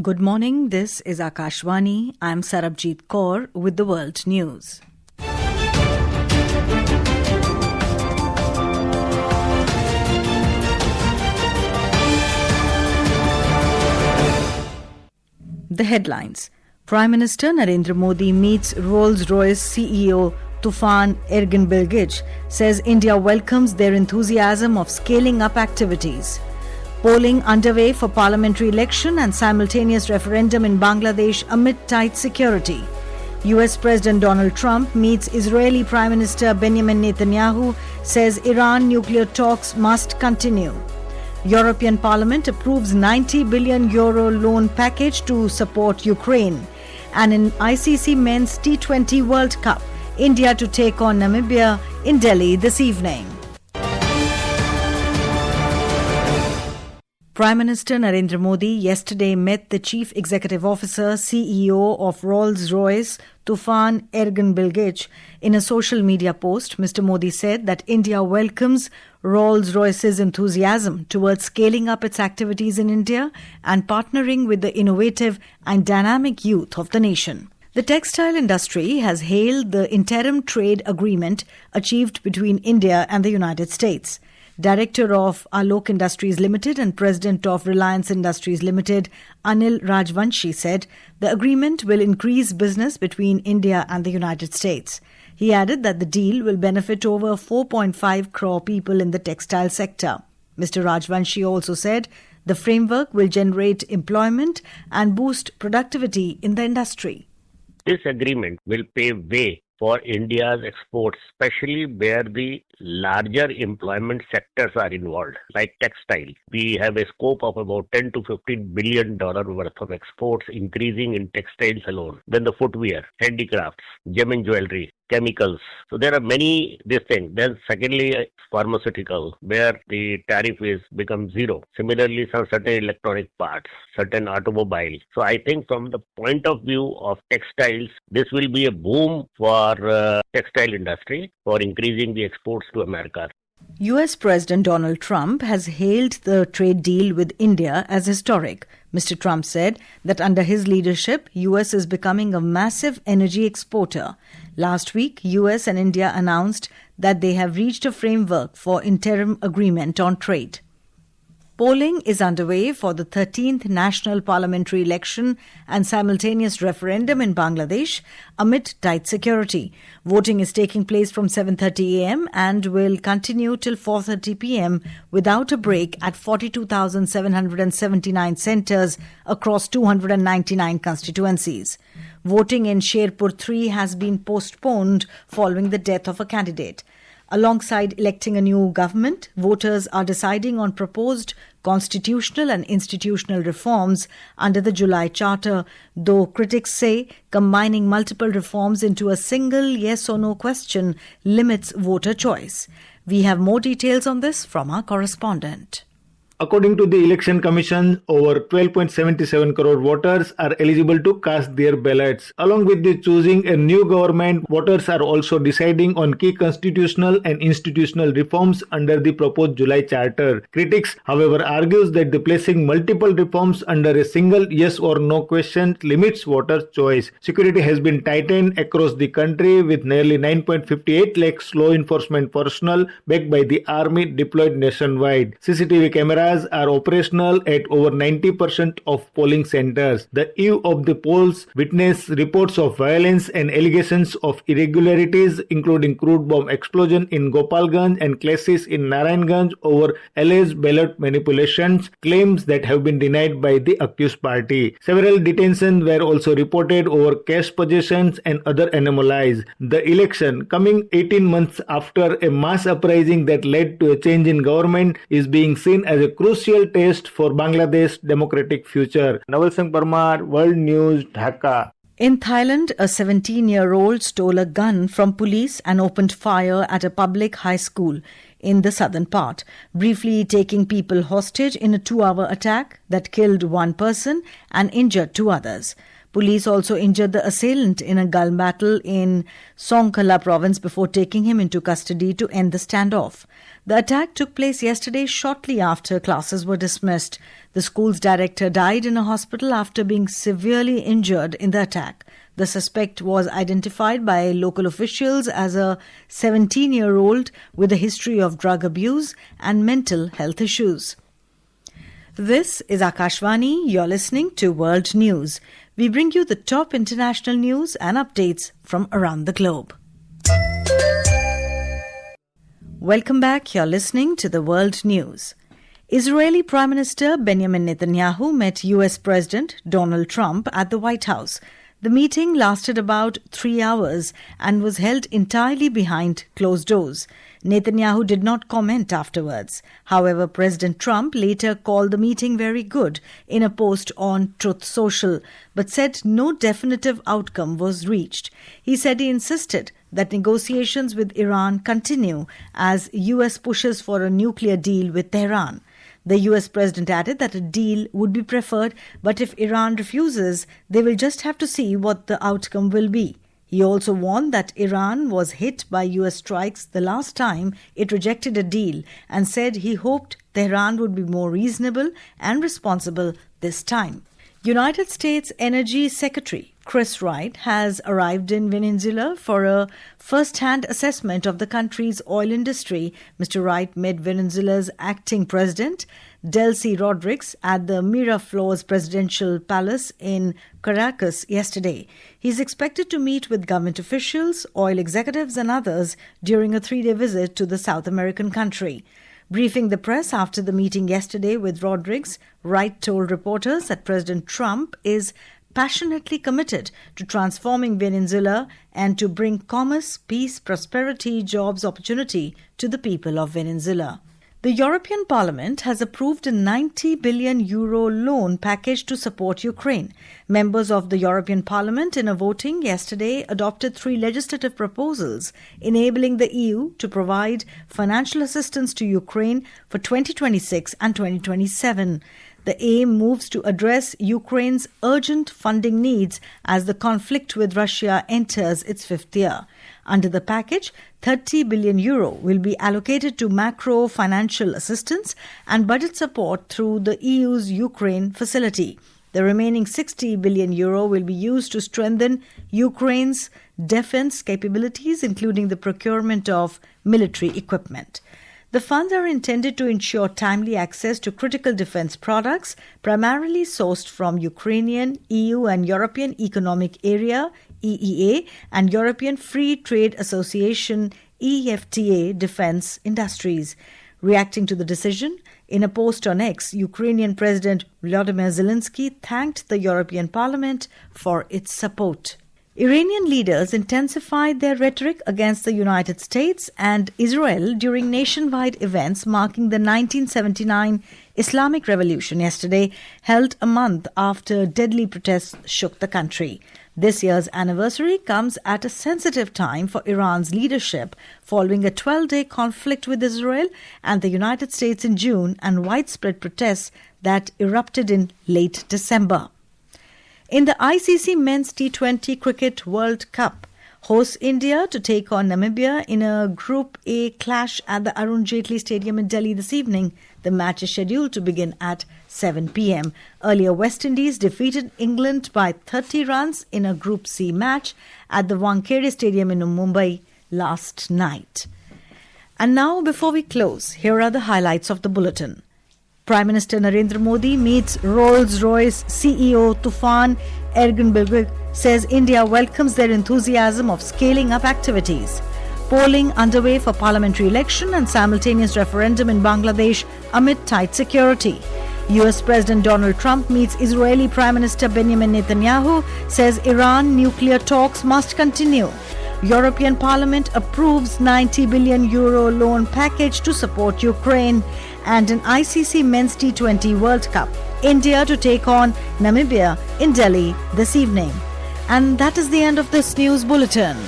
Good morning, this is Akashvani. I'm Sarabjit Kaur with the World News. The headlines. Prime Minister Narendra Modi meets Rolls-Royce CEO Tufan Erginbilgic, says India welcomes their enthusiasm of scaling up activities. Polling underway for Parliamentary Election and simultaneous referendum in Bangladesh amid tight security. US President Donald Trump meets Israeli Prime Minister Benjamin Netanyahu, says Iran nuclear talks must continue. European Parliament approves €90 billion loan package to support Ukraine. And in ICC Men's T20 World Cup, India to take on Namibia in Delhi this evening. Prime Minister Narendra Modi yesterday met the Chief Executive Officer, CEO of Rolls-Royce, Tufan Erginbilgic. In a social media post, Mr. Modi said that India welcomes Rolls-Royce's enthusiasm towards scaling up its activities in India and partnering with the innovative and dynamic youth of the nation. The textile industry has hailed the interim trade agreement achieved between India and the United States. Director of Alok Industries Limited and President of Reliance Industries Limited, Anil Rajvanshi, said the agreement will increase business between India and the United States. He added that the deal will benefit over 4.5 crore people in the textile sector. Mr. Rajvanshi also said the framework will generate employment and boost productivity in the industry. This agreement will pave way for India's exports, especially where the larger employment sectors are involved, like textile. We have a scope of about $10 to $15 billion worth of exports increasing in textiles alone. Then the footwear, handicrafts, gem and jewelry, chemicals. So there are many these things. Then secondly, pharmaceutical, where the tariff is become zero. Similarly, some certain electronic parts, certain automobiles. So I think from the point of view of textiles, this will be a boom for textile industry for increasing the exports to America. US President Donald Trump has hailed the trade deal with India as historic. Mr. Trump said that under his leadership, US is becoming a massive energy exporter. Last week, US and India announced that they have reached a framework for interim agreement on trade. Polling is underway for the 13th National Parliamentary Election and simultaneous referendum in Bangladesh amid tight security. Voting is taking place from 7:30 a.m. and will continue till 4:30 p.m. without a break at 42,779 centres across 299 constituencies. Voting in Sherpur 3 has been postponed following the death of a candidate. Alongside electing a new government, voters are deciding on proposed constitutional and institutional reforms under the July Charter, though critics say combining multiple reforms into a single yes or no question limits voter choice. We have more details on this from our correspondent. According to the Election Commission, over 12.77 crore voters are eligible to cast their ballots. Along with the choosing a new government, voters are also deciding on key constitutional and institutional reforms under the proposed July Charter. Critics, however, argues that the placing multiple reforms under a single yes or no question limits voters' choice. Security has been tightened across the country with nearly 9.58 lakhs law enforcement personnel backed by the army deployed nationwide. CCTV cameras are operational at over 90% of polling centers. The eve of the polls witnessed reports of violence and allegations of irregularities, including crude bomb explosion in Gopalganj and clashes in Narayanganj over alleged ballot manipulations, claims that have been denied by the accused party. Several detentions were also reported over cash possessions and other anomalies. The election, coming 18 months after a mass uprising that led to a change in government, is being seen as a crucial test for Bangladesh's democratic future. Naval Singh Parmar, World News, Dhaka. In Thailand, a 17-year-old stole a gun from police and opened fire at a public high school in the southern part, briefly taking people hostage in a 2-hour attack that killed one person and injured 2 others. Police also injured the assailant in a gun battle in Songkhla province before taking him into custody to end the standoff. The attack took place yesterday shortly after classes were dismissed. The school's director died in a hospital after being severely injured in the attack. The suspect was identified by local officials as a 17-year-old with a history of drug abuse and mental health issues. This is Akashvani. You're listening to World News. We bring you the top international news and updates from around the globe. Welcome back. You're listening to the World News. Israeli Prime Minister Benjamin Netanyahu met US President Donald Trump at the White House. The meeting lasted about 3 hours and was held entirely behind closed doors. Netanyahu did not comment afterwards. However, President Trump later called the meeting very good in a post on Truth Social, but said no definitive outcome was reached. He said he insisted that negotiations with Iran continue as US pushes for a nuclear deal with Tehran. The US president added that a deal would be preferred, but if Iran refuses, they will just have to see what the outcome will be. He also warned that Iran was hit by US strikes the last time it rejected a deal and said he hoped Tehran would be more reasonable and responsible this time. United States Energy Secretary Chris Wright has arrived in Venezuela for a first-hand assessment of the country's oil industry. Mr. Wright met Venezuela's acting president, Delcy Rodriguez, at the Miraflores Presidential Palace in Caracas yesterday. He is expected to meet with government officials, oil executives and others during a 3-day visit to the South American country. Briefing the press after the meeting yesterday with Rodriguez, Wright told reporters that President Trump is passionately committed to transforming Venezuela and to bring commerce, peace, prosperity, jobs, opportunity to the people of Venezuela. The European Parliament has approved a €90 billion loan package to support Ukraine. Members of the European Parliament in a voting yesterday adopted 3 legislative proposals enabling the EU to provide financial assistance to Ukraine for 2026 and 2027. The aim moves to address Ukraine's urgent funding needs as the conflict with Russia enters its 5th year. Under the package, €30 billion will be allocated to macro financial assistance and budget support through the EU's Ukraine facility. The remaining €60 billion will be used to strengthen Ukraine's defense capabilities, including the procurement of military equipment. The funds are intended to ensure timely access to critical defense products, primarily sourced from Ukrainian, EU and European Economic Area (EEA) and European Free Trade Association (EFTA) defense industries. Reacting to the decision, in a post on X, Ukrainian President Volodymyr Zelensky thanked the European Parliament for its support. Iranian leaders intensified their rhetoric against the United States and Israel during nationwide events marking the 1979 Islamic Revolution yesterday, held a month after deadly protests shook the country. This year's anniversary comes at a sensitive time for Iran's leadership following a 12-day conflict with Israel and the United States in June and widespread protests that erupted in late December. In the ICC Men's T20 Cricket World Cup, hosts India to take on Namibia in a Group A clash at the Arun Jaitley Stadium in Delhi this evening. The match is scheduled to begin at 7 p.m. Earlier, West Indies defeated England by 30 runs in a Group C match at the Wankhede Stadium in Mumbai last night. And now, before we close, here are the highlights of the bulletin. Prime Minister Narendra Modi meets Rolls-Royce CEO Tufan Erginbilgic, says India welcomes their enthusiasm of scaling up activities. Polling underway for Parliamentary Election and simultaneous referendum in Bangladesh amid tight security. US President Donald Trump meets Israeli Prime Minister Benjamin Netanyahu, says Iran nuclear talks must continue. European Parliament approves €90 billion loan package to support Ukraine. And an ICC Men's T20 World Cup, India to take on Namibia in Delhi this evening. And that is the end of this news bulletin.